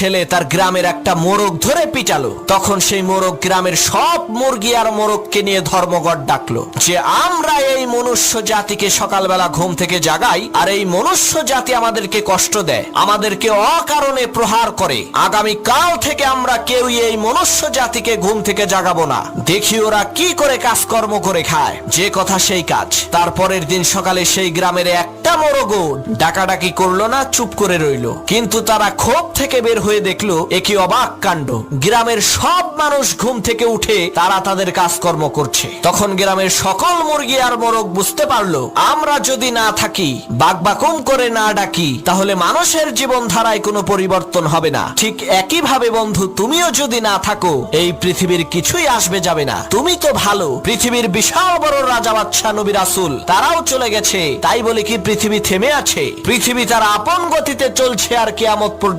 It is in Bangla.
ছেলে তার গ্রামের একটা মোরগ ধরে পিটালো। তখন সেই মোরগ গ্রামের সব মুরগি আর মোরগকে নিয়ে ধর্মঘট ডাকলো যে আমরা এই মনুষ্য জাতিকে সকালবেলা ঘুম থেকে জাগাই, আর এই মনুষ্য জাতি আমাদেরকে কষ্ট দেয়, আমাদেরকে অকারণে প্রহার করে। আগামী কাল থেকে আমরা কেউই এই মনুষ্য জাতিকে ঘুম থেকে জাগাবো না। দেখি ওরা কি করে কাজকর্ম করে খায়। যে কথা সেই কাজ। তারপরের দিন সকালে সেই গ্রামের একটা মোরগও ডাকাডাকি করলো না, চুপ করে রইলো। কিন্তু তারা ক্ষোভ থেকে বের হয়ে দেখলো একই অবাক কাণ্ড, গ্রামের সব মানুষ ঘুম থেকে উঠে তারা তাদের কাজকর্ম করছে। তখন গ্রামের সকল মুরগি আর মোরগ বুঝতে পারলো আমরা যদি না থাকি, বাকবাকুম করে না ডাকি, তাহলে মানুষের জীবন ধারায় কোনো পরিবর্তন হবে না। ঠিক একই ভাবে বন্ধু, তুমিও যদি না থাকো এই পৃথিবীর কিছুই আসবে যাবে না। তুমি তো ভালো, পৃথিবীর বিশাল বড় রাজা বাদশাহ নবী রাসূল তারাও চলে গেছে, তাই বলে কি পৃথিবী থেমে আছে? পৃথিবী তার আপন গতিতে চলছে আর কিয়ামত পর্যন্ত